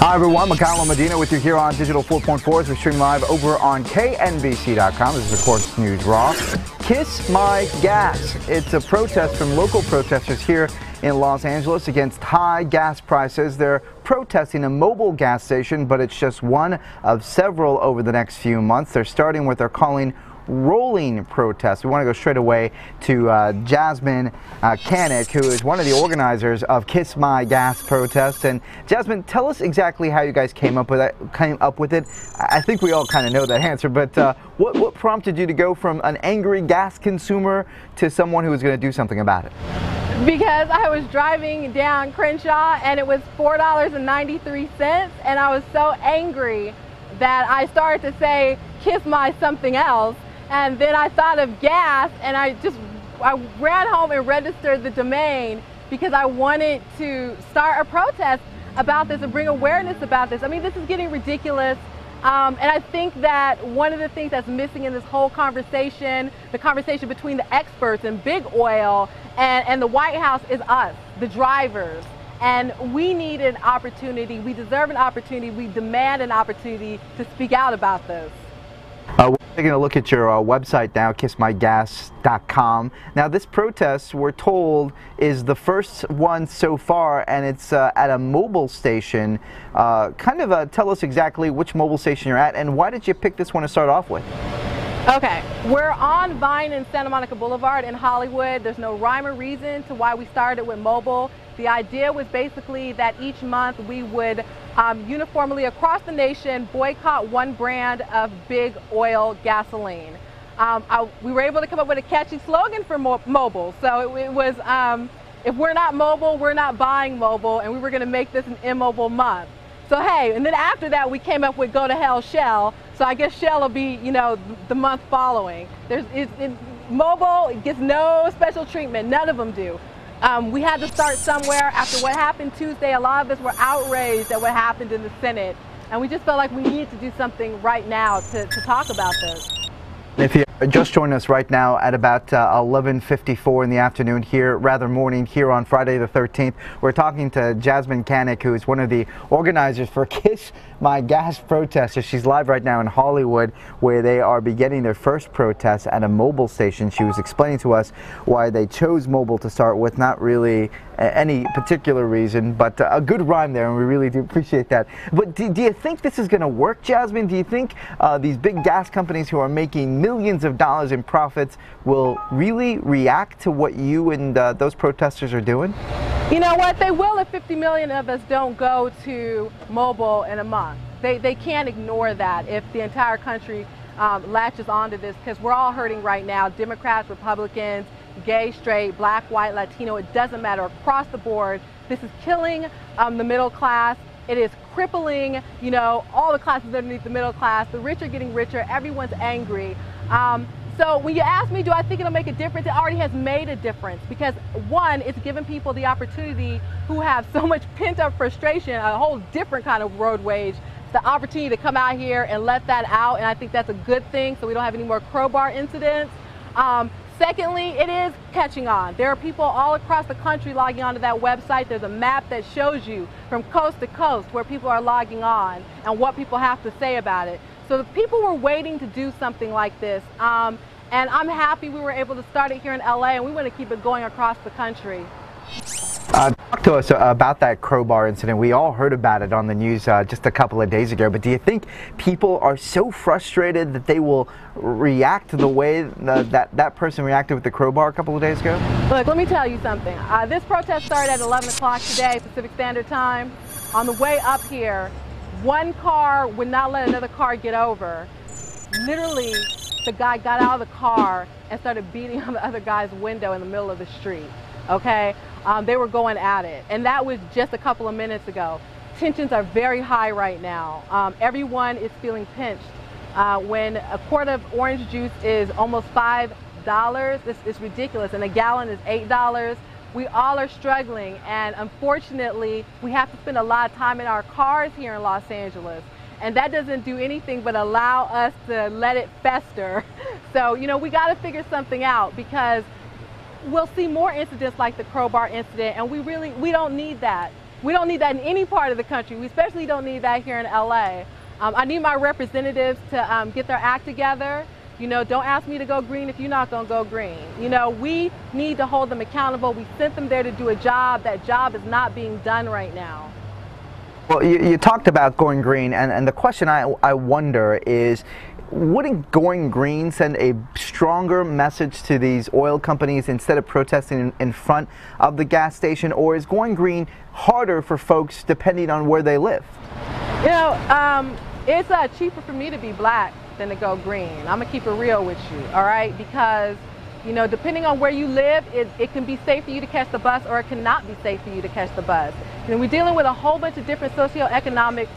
Hi everyone, Macalo Medina with you here on Digital 4.4 as we stream live over on KNBC.com. This is of course News Raw. Kiss My Gas. It's a protest from local protesters here in Los Angeles against high gas prices. They're protesting a mobile gas station, but it's just one of several over the next few months. They're starting what they're calling rolling protests. We want to go straight away to Jasmine Cannock, who is one of the organizers of Kiss My Gas protest. And Jasmine, tell us exactly how you guys came up with it. I think we all kind of know that answer, but what prompted you to go from an angry gas consumer to someone who was going to do something about it? Because I was driving down Crenshaw and it was $4.93, and I was so angry that I started to say, kiss my something else. And then I thought of gas, and I ran home and registered the domain because I wanted to start a protest about this and bring awareness about this. I mean, this is getting ridiculous. And I think that one of the things that's missing in this whole conversation, the conversation between the experts and big oil and the White House, is us, the drivers. And we need an opportunity, we deserve an opportunity, we demand an opportunity to speak out about this. We're taking a look at your website now, kissmygas.com. Now this protest, we're told, is the first one so far, and it's at a mobile station. Tell us exactly which mobile station you're at, and why did you pick this one to start off with? Okay, we're on Vine and Santa Monica Boulevard in Hollywood. There's no rhyme or reason to why we started with mobile. The idea was basically that each month we would uniformly across the nation boycott one brand of big oil gasoline. We were able to come up with a catchy slogan for mobile. So it was, if we're not mobile, we're not buying mobile, and we were going to make this an immobile month. So hey, and then after that we came up with Go to Hell Shell. So I guess Shell will be, you know, the month following. Mobile, it gets no special treatment. None of them do. We had to start somewhere. After what happened Tuesday, a lot of us were outraged at what happened in the Senate, and we just felt like we needed to do something right now to talk about this. If you just joined us right now at about 11:54 in the afternoon here, rather morning here on Friday the 13th, we're talking to Jasmine Cannock, who is one of the organizers for Kiss My Gas protesters. She's live right now in Hollywood, where they are beginning their first protest at a mobile station. She was explaining to us why they chose mobile to start with, not really any particular reason, but a good rhyme there, and we really do appreciate that. But do you think this is going to work, Jasmine? Do you think these big gas companies who are making millions of dollars in profits will really react to what you and those protesters are doing? You know what? They will if 50 million of us don't go to mobile in a month. They can't ignore that if the entire country latches onto this, because we're all hurting right now. Democrats, Republicans, gay, straight, black, white, Latino, it doesn't matter. Across the board, this is killing the middle class. It is crippling, you know, all the classes underneath the middle class. The rich are getting richer. Everyone's angry. So when you ask me, do I think it'll make a difference? It already has made a difference, because one, it's given people the opportunity who have so much pent-up frustration, a whole different kind of road rage, the opportunity to come out here and let that out, and I think that's a good thing, so we don't have any more Crowbar incidents. Secondly, it is catching on. There are people all across the country logging onto that website. There's a map that shows you from coast to coast where people are logging on and what people have to say about it. So the people were waiting to do something like this, and I'm happy we were able to start it here in LA, and we want to keep it going across the country. Talk to us about that Crowbar incident. We all heard about it on the news just a couple of days ago, but do you think people are so frustrated that they will react the way that person reacted with the crowbar a couple of days ago? Look, let me tell you something. This protest started at 11 o'clock today, Pacific Standard Time. On the way up here, one car would not let another car get over. Literally, the guy got out of the car and started beating on the other guy's window in the middle of the street. Okay? They were going at it, and that was just a couple of minutes ago. Tensions are very high right now. Everyone is feeling pinched. When a quart of orange juice is almost $5, it's ridiculous, and a gallon is $8. We all are struggling, and unfortunately, we have to spend a lot of time in our cars here in Los Angeles. And that doesn't do anything but allow us to let it fester. So, you know, we got to figure something out, because we'll see more incidents like the Crowbar incident, and we don't need that. We don't need that in any part of the country. We especially don't need that here in LA. I need my representatives to get their act together. You know, don't ask me to go green if you're not going to go green. You know, we need to hold them accountable. We sent them there to do a job. That job is not being done right now. Well, you talked about going green, and the question I wonder is, wouldn't going green send a stronger message to these oil companies instead of protesting in front of the gas station, or is going green harder for folks depending on where they live? You know, it's cheaper for me to be black than to go green. I'm gonna keep it real with you, all right? Because, you know, depending on where you live, it can be safe for you to catch the bus, or it cannot be safe for you to catch the bus. And we're dealing with a whole bunch of different socioeconomic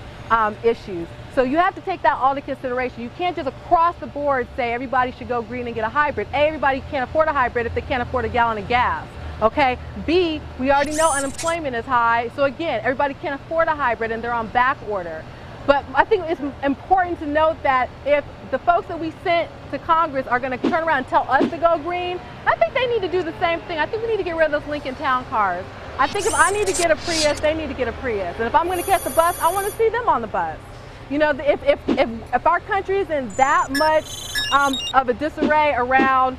issues. So you have to take that all into consideration. You can't just across the board say everybody should go green and get a hybrid. A, everybody can't afford a hybrid if they can't afford a gallon of gas. Okay. B, we already know unemployment is high. So again, everybody can't afford a hybrid and they're on back order. But I think it's important to note that if the folks that we sent to Congress are going to turn around and tell us to go green, I think they need to do the same thing. I think we need to get rid of those Lincoln Town cars. I think if I need to get a Prius, they need to get a Prius. And if I'm going to catch the bus, I want to see them on the bus. You know, if our country is in that much of a disarray around,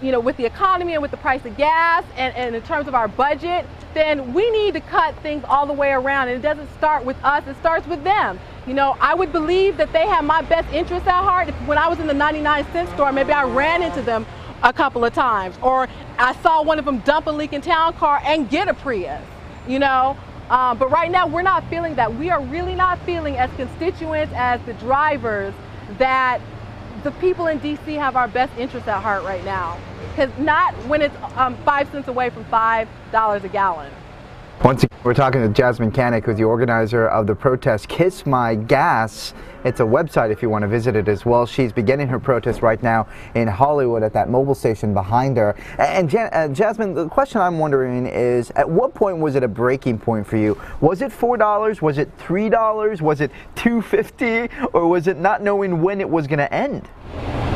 you know, with the economy and with the price of gas and in terms of our budget, then we need to cut things all the way around. And it doesn't start with us, it starts with them. You know, I would believe that they have my best interests at heart. If when I was in the 99-cent store, maybe I ran into them a couple of times, or I saw one of them dump a Lincoln Town car and get a Prius, you know. But right now, we're not feeling that. We are really not feeling, as constituents, as the drivers, that the people in D.C. have our best interests at heart right now. Because not when it's 5 cents away from $5 a gallon. Once again, we're talking to Jasmine Cannock, who's the organizer of the protest Kiss My Gas. It's a website if you want to visit it as well. She's beginning her protest right now in Hollywood at that mobile station behind her. And Jasmine, the question I'm wondering is, at what point was it a breaking point for you? Was it $4? Was it $3? Was it $2.50? Or was it not knowing when it was going to end?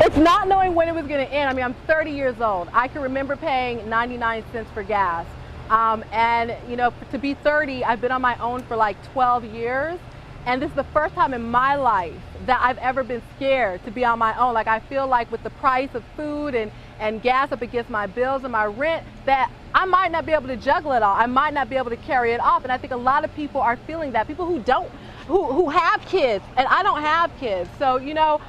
It's not knowing when it was going to end. I mean, I'm 30 years old. I can remember paying 99 cents for gas. And, you know, to be 30, I've been on my own for like 12 years. And this is the first time in my life that I've ever been scared to be on my own. Like, I feel like with the price of food and gas up against my bills and my rent, that I might not be able to juggle it all. I might not be able to carry it off. And I think a lot of people are feeling that. People who have kids, and I don't have kids. So, you know,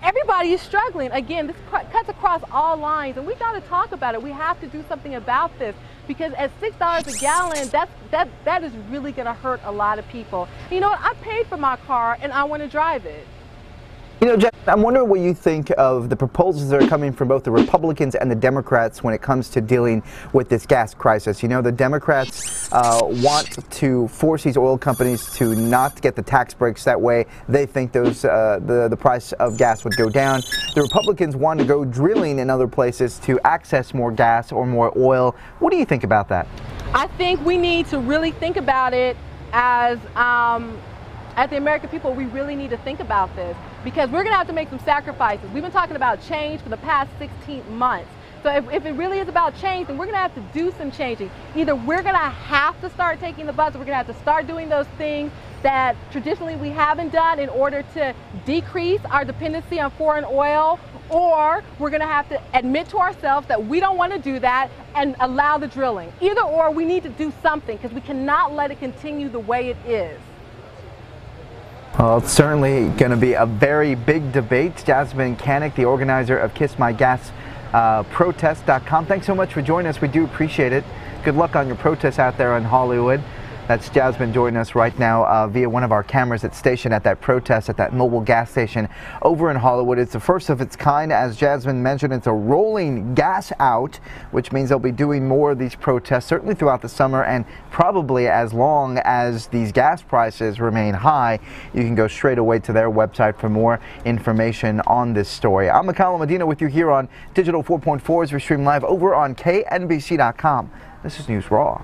everybody is struggling. Again, this cuts across all lines, and we got to talk about it. We have to do something about this, because at $6 a gallon, that is really going to hurt a lot of people. You know what? I paid for my car, and I want to drive it. You know, Jeff, I'm wondering what you think of the proposals that are coming from both the Republicans and the Democrats when it comes to dealing with this gas crisis. You know, the Democrats want to force these oil companies to not get the tax breaks. That way, they think those the price of gas would go down. The Republicans want to go drilling in other places to access more gas or more oil. What do you think about that? I think we need to really think about it as the American people. We really need to think about this, because we're going to have to make some sacrifices. We've been talking about change for the past 16 months. So if it really is about change, then we're going to have to do some changing. Either we're going to have to start taking the bus, or we're going to have to start doing those things that traditionally we haven't done in order to decrease our dependency on foreign oil, or we're going to have to admit to ourselves that we don't want to do that and allow the drilling. Either or, we need to do something, because we cannot let it continue the way it is. Well, it's certainly going to be a very big debate. Jasmine Cannock, the organizer of Kiss My Gas protest.com. Thanks so much for joining us. We do appreciate it. Good luck on your protests out there in Hollywood. That's Jasmine joining us right now via one of our cameras that's stationed at that protest at that mobile gas station over in Hollywood. It's the first of its kind. As Jasmine mentioned, it's a rolling gas out, which means they'll be doing more of these protests certainly throughout the summer, and probably as long as these gas prices remain high. You can go straight away to their website for more information on this story. I'm Mikhail Medina with you here on Digital 4.4 as we stream live over on KNBC.com. This is News Raw.